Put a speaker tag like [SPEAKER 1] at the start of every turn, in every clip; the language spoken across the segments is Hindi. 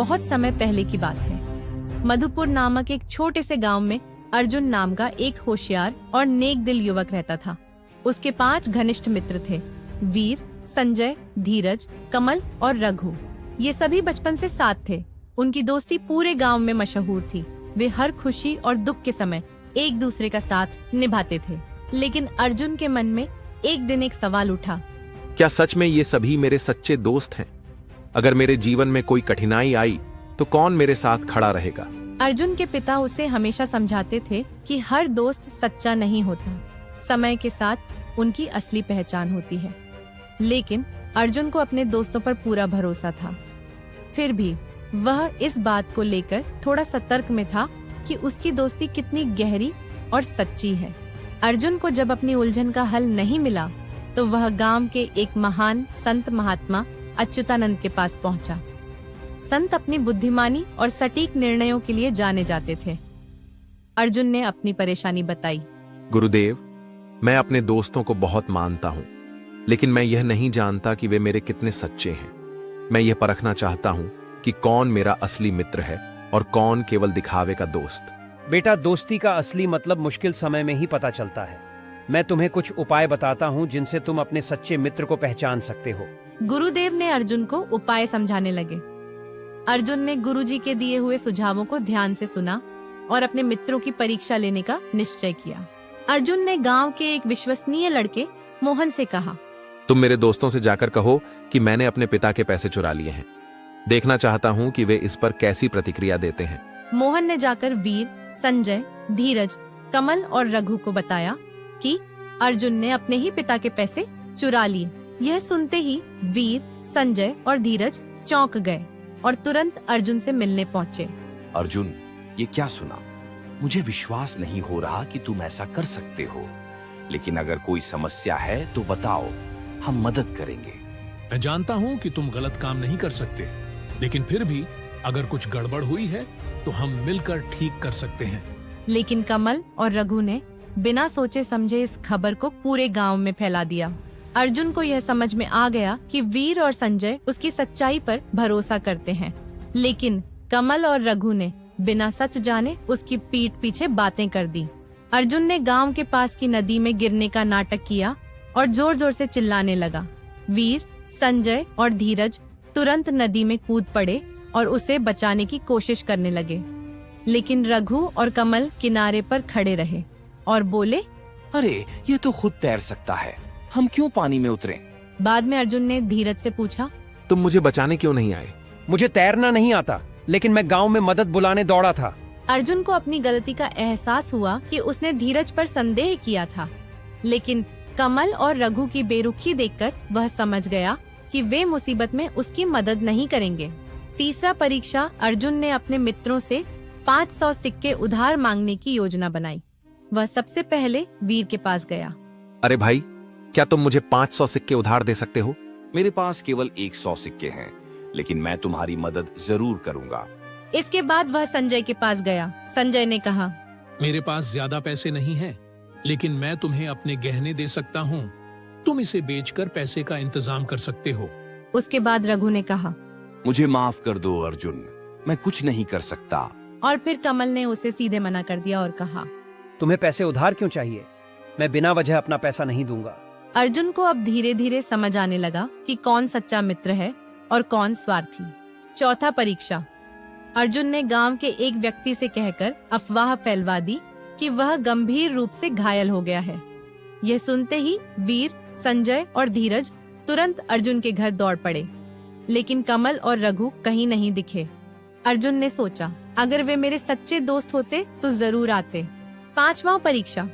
[SPEAKER 1] बहुत समय पहले की बात है। मधुपुर नामक एक छोटे से गांव में अर्जुन नाम का एक होशियार और नेक दिल युवक रहता था। उसके 5 घनिष्ठ मित्र थे, वीर, संजय, धीरज, कमल और रघु। ये सभी बचपन से साथ थे। उनकी दोस्ती पूरे गांव में मशहूर थी। वे हर खुशी और दुख के समय एक दूसरे का साथ निभाते थे। लेकिन अर्जुन के मन में एक दिन एक सवाल उठा।
[SPEAKER 2] क्या सच में ये सभी मेरे सच्चे दोस्त हैं? अगर मेरे जीवन में कोई कठिनाई आई तो कौन मेरे साथ खड़ा रहेगा?
[SPEAKER 1] अर्जुन के पिता उसे हमेशा समझाते थे कि हर दोस्त सच्चा नहीं होता। समय के साथ उनकी असली पहचान होती है। लेकिन अर्जुन को अपने दोस्तों पर पूरा भरोसा था। फिर भी वह इस बात को लेकर थोड़ा सतर्क में था कि उसकी दोस्ती कितनी गहरी और सच्ची है। अर्जुन को जब अपनी उलझन का हल नहीं मिला तो वह गांव के एक महान संत महात्मा अच्युतानंद के पास पहुंचा। संत अपनी बुद्धिमानी और सटीक निर्णयों के लिए जाने जाते थे। अर्जुन ने अपनी परेशानी बताई।
[SPEAKER 2] गुरुदेव, मैं अपने दोस्तों को बहुत मानता हूँ, लेकिन मैं यह नहीं जानता कि वे मेरे कितने सच्चे हैं। मैं यह परखना चाहता हूँ कि कौन मेरा असली मित्र है और कौन केवल दिखावे का दोस्त।
[SPEAKER 3] बेटा, दोस्ती का असली मतलब मुश्किल समय में ही पता चलता है। मैं तुम्हें कुछ उपाय बताता हूँ जिनसे तुम अपने सच्चे मित्र को पहचान सकते हो।
[SPEAKER 1] गुरुदेव ने अर्जुन को उपाय समझाने लगे। अर्जुन ने गुरुजी के दिए हुए सुझावों को ध्यान से सुना और अपने मित्रों की परीक्षा लेने का निश्चय किया। अर्जुन ने गांव के एक विश्वसनीय लड़के मोहन से कहा,
[SPEAKER 2] तुम मेरे दोस्तों से जाकर कहो कि मैंने अपने पिता के पैसे चुरा लिए हैं। देखना चाहता हूँ कि वे इस पर कैसी प्रतिक्रिया देते हैं।
[SPEAKER 1] मोहन ने जाकर वीर, संजय, धीरज, कमल और रघु को बताया कि अर्जुन ने अपने ही पिता के पैसे चुरा लिए। यह सुनते ही वीर, संजय और धीरज चौंक गए और तुरंत अर्जुन से मिलने पहुंचे।
[SPEAKER 4] अर्जुन, ये क्या सुना? मुझे विश्वास नहीं हो रहा कि तुम ऐसा कर सकते हो। लेकिन अगर कोई समस्या है तो बताओ, हम मदद करेंगे।
[SPEAKER 5] मैं जानता हूँ कि तुम गलत काम नहीं कर सकते, लेकिन फिर भी अगर कुछ गड़बड़ हुई है तो हम मिलकर ठीक कर सकते हैं।
[SPEAKER 1] लेकिन कमल और रघु ने बिना सोचे समझे इस खबर को पूरे गांव में फैला दिया। अर्जुन को यह समझ में आ गया कि वीर और संजय उसकी सच्चाई पर भरोसा करते हैं। लेकिन कमल और रघु ने बिना सच जाने उसकी पीठ पीछे बातें कर दी। अर्जुन ने गांव के पास की नदी में गिरने का नाटक किया और जोर जोर से चिल्लाने लगा। वीर, संजय और धीरज तुरंत नदी में कूद पड़े और उसे बचाने की कोशिश करने लगे। लेकिन रघु और कमल किनारे पर खड़े रहे और बोले,
[SPEAKER 4] अरे, ये तो खुद तैर सकता है, हम क्यों पानी में उतरें?
[SPEAKER 1] बाद में अर्जुन ने धीरज से पूछा,
[SPEAKER 2] तुम मुझे बचाने क्यों नहीं आए?
[SPEAKER 3] मुझे तैरना नहीं आता, लेकिन मैं गांव में मदद बुलाने दौड़ा था।
[SPEAKER 1] अर्जुन को अपनी गलती का एहसास हुआ कि उसने धीरज पर संदेह किया था। लेकिन कमल और रघु की बेरुखी देखकर वह समझ गया कि वे मुसीबत में उसकी मदद नहीं करेंगे। तीसरा परीक्षा, अर्जुन ने अपने मित्रों से 500 सिक्के उधार मांगने की योजना बनाई। वह सबसे पहले वीर के पास गया।
[SPEAKER 2] अरे भाई, क्या तुम मुझे 500 सिक्के उधार दे सकते हो?
[SPEAKER 4] मेरे पास केवल 100 सिक्के हैं, लेकिन मैं तुम्हारी मदद जरूर करूंगा।
[SPEAKER 1] इसके बाद वह संजय के पास गया। संजय ने कहा,
[SPEAKER 5] मेरे पास ज्यादा पैसे नहीं हैं, लेकिन मैं तुम्हें अपने गहने दे सकता हूँ। तुम इसे बेचकर पैसे का इंतजाम कर सकते हो।
[SPEAKER 1] उसके बाद रघु ने कहा,
[SPEAKER 4] मुझे माफ कर दो अर्जुन, मैं कुछ नहीं कर सकता।
[SPEAKER 1] और फिर कमल ने उसे सीधे मना कर दिया और कहा,
[SPEAKER 3] तुम्हें पैसे उधार क्यों चाहिए? मैं बिना वजह अपना पैसा नहीं दूंगा।
[SPEAKER 1] अर्जुन को अब धीरे धीरे समझ आने लगा कि कौन सच्चा मित्र है और कौन स्वार्थी। चौथा परीक्षा, अर्जुन ने गांव के एक व्यक्ति से कहकर अफवाह फैलवा दी कि वह गंभीर रूप से घायल हो गया है। यह सुनते ही वीर, संजय और धीरज तुरंत अर्जुन के घर दौड़ पड़े। लेकिन कमल और रघु कहीं नहीं दिखे। अर्जुन ने सोचा, अगर वे मेरे सच्चे दोस्त होते तो जरूर आते। पांचवा परीक्षा,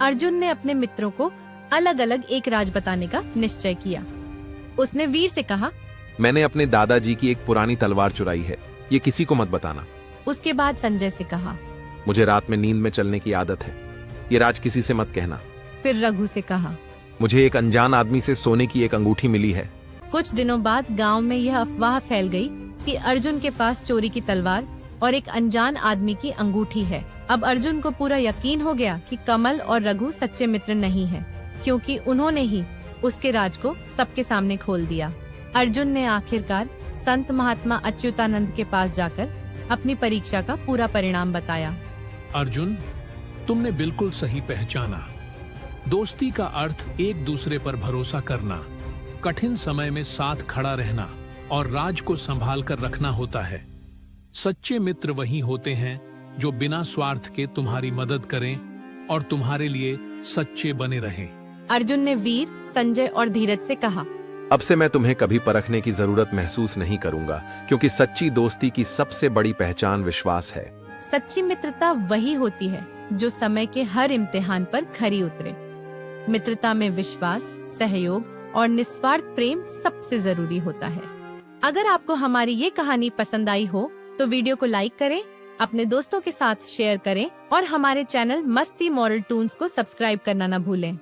[SPEAKER 1] अर्जुन ने अपने मित्रों को अलग अलग एक राज बताने का निश्चय किया। उसने वीर से कहा,
[SPEAKER 2] मैंने अपने दादाजी की एक पुरानी तलवार चुराई है, ये किसी को मत बताना।
[SPEAKER 1] उसके बाद संजय से कहा,
[SPEAKER 2] मुझे रात में नींद में चलने की आदत है, ये राज किसी से मत कहना।
[SPEAKER 1] फिर रघु से कहा,
[SPEAKER 2] मुझे एक अनजान आदमी से सोने की एक अंगूठी मिली है।
[SPEAKER 1] कुछ दिनों बाद गांव में यह अफवाह फैल गई कि अर्जुन के पास चोरी की तलवार और एक अनजान आदमी की अंगूठी है। अब अर्जुन को पूरा यकीन हो गया कि कमल और रघु सच्चे मित्र नहीं हैं, क्योंकि उन्होंने ही उसके राज को सबके सामने खोल दिया। अर्जुन ने आखिरकार संत महात्मा अच्युतानंद के पास जाकर अपनी परीक्षा का पूरा परिणाम बताया।
[SPEAKER 5] अर्जुन, तुमने बिल्कुल सही पहचाना। दोस्ती का अर्थ एक दूसरे पर भरोसा करना, कठिन समय में साथ खड़ा रहना और राज को संभाल कर रखना होता है। सच्चे मित्र वही होते हैं जो बिना स्वार्थ के तुम्हारी मदद करें और तुम्हारे लिए सच्चे बने रहें।
[SPEAKER 1] अर्जुन ने वीर, संजय और धीरज से कहा,
[SPEAKER 2] अब से मैं तुम्हें कभी परखने की जरूरत महसूस नहीं करूंगा, क्योंकि सच्ची दोस्ती की सबसे बड़ी पहचान विश्वास है।
[SPEAKER 1] सच्ची मित्रता वही होती है जो समय के हर इम्तिहान पर खरी उतरे। मित्रता में विश्वास, सहयोग और निस्वार्थ प्रेम सबसे जरूरी होता है। अगर आपको हमारी ये कहानी पसंद आई हो तो वीडियो को लाइक करें, अपने दोस्तों के साथ शेयर करें और हमारे चैनल मस्ती मॉरल टून्स को सब्सक्राइब करना न भूलें।